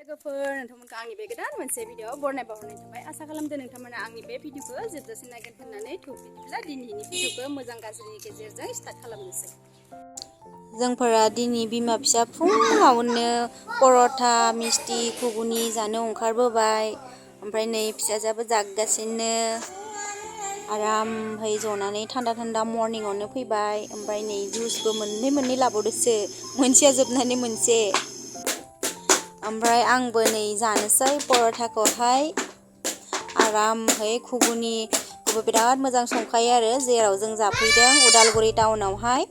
लोगोफोर नोंथांमोनखौ आंनि बे गोदान मोनसे भिडिअ बरनाय बावहरनाय थाबाय आसा खालामदों नोंथांमोना आंनि बे भिडिअखौ जोबजासिम नायगोन होननानै बिदिब्ला दिनैनि भिडिअखौ मोजां गाज्रिनि गेजेरजों स्टार्ट खालामनोसै जोंफोरा दिनै बिमा फिसा फुङावनो पर'था मिस्टि घुगुनि जानो ओंखारबोबाय ओमफ्राय नै फिसाजोआबो जागासिनो आरामहै जनानै थान्दा मर्निंआवनो फैबाय ओमफ्राय नै जुसबो मोननै लाबावदोसो मोनसेया जोबनानै मोनसे ओमफ्राय आंबो नै जानोसै पर'थाखौहाय आरामहै घुगुनिखौबो बिराद मोजां संखायो आरो जेराव जों जाफैदों उदालगुरि टाउनावहाय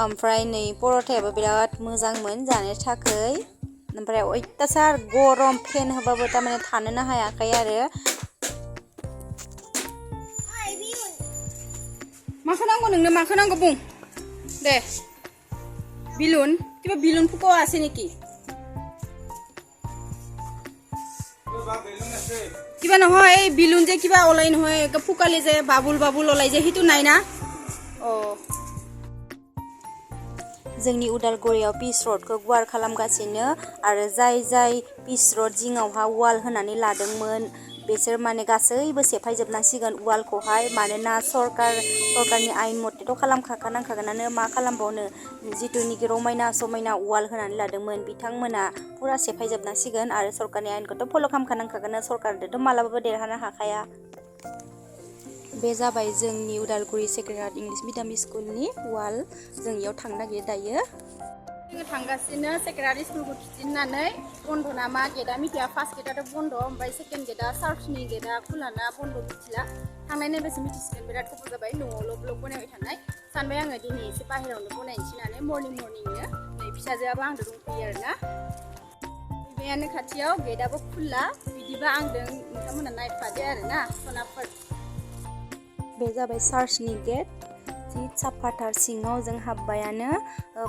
ओमफ्राय नै पर'थायाबो बिराद मोजांमोन जानो थाखाय ओमफ्राय अयथासार गरम फेन होबाबो थारमाने थानोनो हायाखै आरो माखौ नांगौ नोंनो माखौ नांगौ बुं दे बिलुन किबा बिलुन khwo.Ese नेকি কিবা নহয় এই বিলুন যে কিবা ওলাই নহয় ফুকালে যে বাবুল ওলাই যে হিতু নাই না অ जोंनि उदालगुरियाव पिच र'डखौ गुवार खालामगासिनो आरो जाय पिच र'ड जिङावहा वाल होनानै लादोंमोन बिसोर माने गासैबो सेफायजोबनांसिगोन वालखौहाय मानोना सरकारनि आयेन मथेथ' खालामखानांखागोनानो मा खालामबावनो जिथुनिखि रमायना समायना वाल होनानै लादोंमोन बिथांमोना पुरा सेफायजोबनांसिगोन आरो सरकारनि आयेनखौथ' फल' खालामखानांखागोन सरकारजोंथ' मालाबाबो देरहानो हाखाया बे जाबाय जोंनि उदालगुरि सेक्रेटारियेट इंलिश मिडियाम स्कुलनि वाल जों इयाव थांनो नागिरो दायो जोङो थांगासिनो सेक्रेटारियेट स्कुलखौ खिथिनानै बन्द नामा गेटआ मिथिया फार्स्ट गेटआथ' बन्द ओमफ्राय सेकेन्ड गेटआ सार्चनि गेटआ खुलाना बन्द मिथिला थांनाय नायबासो मिथिसिगोन बिराद गोबाव जाबाय न'आवल' ब्लग बनायबाय थानाय सानबाय आङो दिनै एसे बाहेरायावनो बनायनोसै होननानै मर्निंनो नै फिसाजोआबो आंजों दंफैयो आरोना फैबायानो खाथियाव गेटआबो खुला बिदिबा आंजों नोंथांमोना नायफादो आरोना सनाफोर बे जाबाय सार्चनि गेट जि साफाथार सिङाव जों हाबबायानो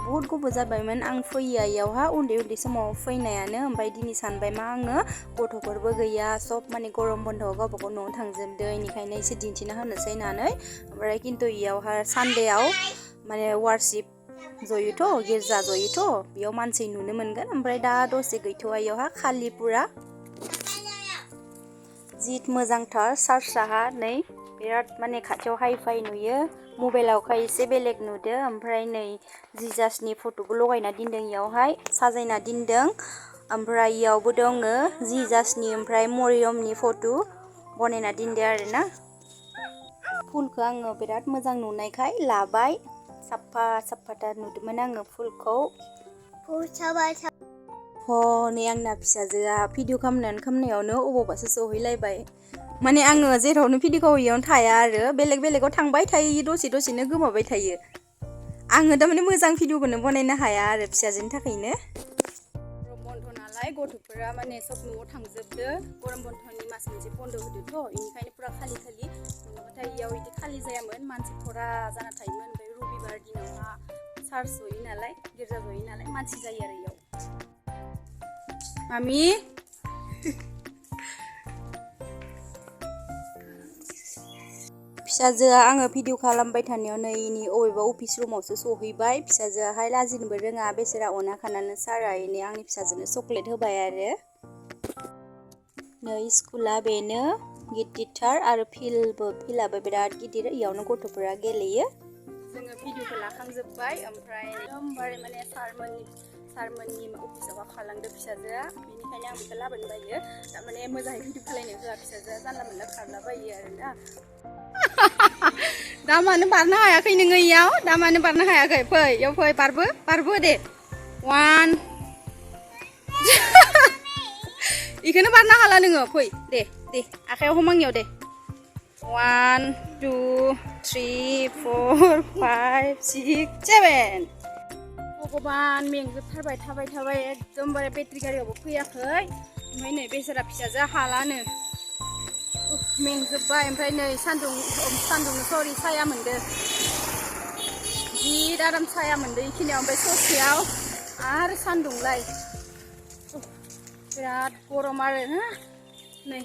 बहुत गोबाव जाबायमोन आं फैयैयावहा उन्दै समाव फैनायानो ओमफ्राय दिनै सानबाय मा आङो गथ'फोरबो गैया सब माने गरम बन्द'आव गावबागाव न'आव थांजोबदों बेनिखायनो एसे दिन्थिना होनोसै होननानै ओमफ्राय खिन्थु इयावहा सानदेआव माने वारशिप जयोथ' गिर्जा जयोथ' बेयाव मानसि नुनो मोनगोन ओमफ्राय दा दसे गैथ'आ इयावहा खालि पुरा जित मोजांथार सार्चआहा नै बिराद माने खाथियाव हाइ नुयो मबाइलावखाय एसे बेलेग नुदो ओमफ्राय नै जिजासनि फट'बो लगायना दोनदों इयावहाय साजायना दोनदों ओमफ्राय इयावबो दङ जिजासनि ओमफ्राय मरियमनि फट' बनायना दोनदो आरोना फुलखौ आङो बिराद मोजां नुनायखाय लाबाय साफाथार नुदोंमोन आङो फुलखौ नै आंना फिसाजोआ भिडिअ खालामनायावनो अबावबासो सहैलायबाय माने आङो जेरावनो भिडिअखौ इयावनो थाया आरो बेलेगाव थांबाय थायो दसेनो गोमाबाय थायो आङो थारमाने मोजां भिडिअखौनो बनायनो हाया आरो फिसाजोनि थाखायनो गरम बन्द नालाय गथ'फोरा माने सब न'आव थांजोबदो गरम बन्दनि मास मोनसे बन्द होदोथ' बेनिखायनो पुरा खालि नङाबाथाय इयाव बिदि खालि जायामोन मानसि थरा जाना थायोमोन ओमफ्राय रबिबार दिनावहा सार्च जयो नालाय गिर्जा जयो नालाय मानसि जायो आरो इयाव मामि फिसाजोआ आङो भिडिअ खालामबाय थानायाव नै अबेबा अफिस रुमावसो सहैबाय फिसाजोआहाय लाजिनोबो रोङा बेसेरा अना खानानो सारा नै आंनि फिसाजोनो चक्लेट होबाय आरो नै स्कुला बेनो गिदिरथार आरो फिल्डआबो बिराद गिदिर इयावनो गथ'फोरा गेलेयो जोङो भिडिअखौ लाखांजोब्बाय ओमफ्राय एकदमबारे माने सारमोननि अफिसाव खालामदो फिसाजोआ बेनिखायनो आं बेखौ लाबोनो बायो थारमाने मोजाङै भिडिअ खालामनो होआ फिसाजोआ जानला मोनला खारलाबायो आरोना दा मानो बारनो हायाखै नोङो इयाव दा मानो बारनो हायाखै फै इयाव फै बारबो दे 1 इखौनो बारनो हाला नोङो फै दे आखायाव हमांनियाव दे 1 2 3 4 5 6 7 भगबान मेंजोबथारबाय थाबाय एकदमबारे बेटारि गारियावबो फैयाखै ओमफ्राय नै बेसेरा फिसाजोआ हालानो मेंजोब्बाय ओमफ्राय नै सान्दुं सरि साया मोनदो जि आराम साया मोनदो इखिनियाव ओमफ्राय ससेयाव आरो सान्दुंलाय बिराद गरम आरो नै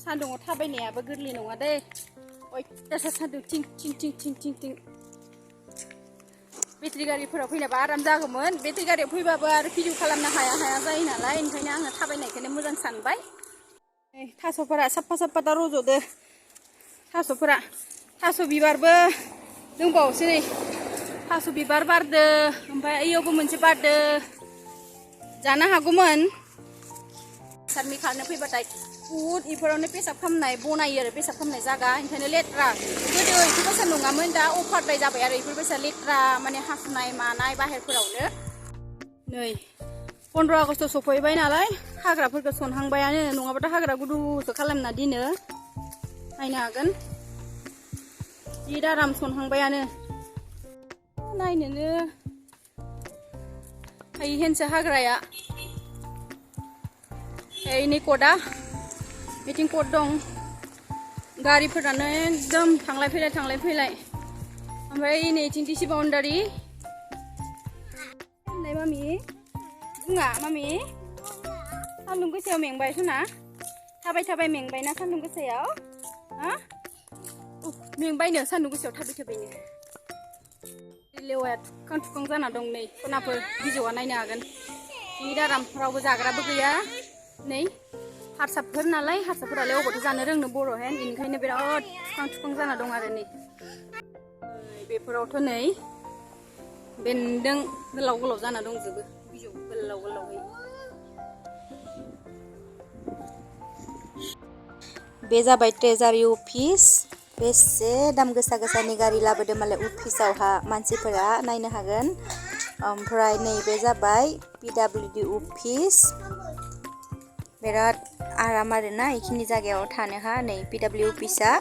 सान्दुङाव थाबायनायाबो गोरलै नङा दे अयथासार सान्दुं थिं बेटारि गारिफोराव फैनोबा आराम जागौमोन बेटारि गारियाव फैबाबो आरो भिडिअ खालामनो हाया जायो नालाय ओंखायनो आङो थाबायनायखौनो मोजां सानबाय थास'फोरा साफा साफा दा रज'दो थास'फोरा थास' बिबारबो दंबावोसो नै थास' बिबार बारदो ओमफ्राय ओइयावबो मोनसे बारदो जानो हागौमोन सारनि खारनो फैबाथाय बुहुद इफोरावनो पेसाब खालामनाय बनायो आरो पेसाब खालामनाय जागा ओंखायनो लेथ्रा गोदो इफोरबायसा नङामोन दा अफारद्राय जाबाय आरो इफोरबायसा लेथ्रा माने हासुनाय मानाय बाहेरफोरावनो नै 15 आगस्ट सफैबाय नालाय हाग्राफोरखौ सनहांबायानो नङाबाथ' हाग्रा गुदुसो खालामना दिनो नायनो हागोन जि दाराम सनहांबायानो नायनोनो हायिहेनसो हाग्राया नै कटआ मिटिं कट दं गारिफोरानो एकदम थांलाय फैलाय ओमफ्राय नैथिं डिसि बाउन्डारि नै मामि बुङा मामि सान्दुं गोसायाव मेंबाय सना थाबाय मेंबायना सान्दुं गोसायाव हा मेंबायनो सान्दुं गोसायाव थाबायनो लेवाया थुखां जाना दं नै खनाफोर बिजौआ नायनो हागोन जि दाराम रावबो जाग्राबो गैया नै हारसाफोर नालाय हारसाफोरालाय अबावथो जानो रोंनो बर'हेन बेनिखायनो बिराद थुखां जाना दं आरो नै बेफोरावथ' नै बेन्दों गोलाव जाना दंजोबो बिजौ गोलावहै बे जाबाय ट्रेजारि अफिस बेसे दाम गोसानि गारि लाबोदो मालाय अफिसावहा मानसिफोरा नायनो हागोन ओमफ्राय नैबे जाबाय PWD अफिस बिराद आराम आरोना इखिनि जायगायाव थानोहा नै PWD अफिसा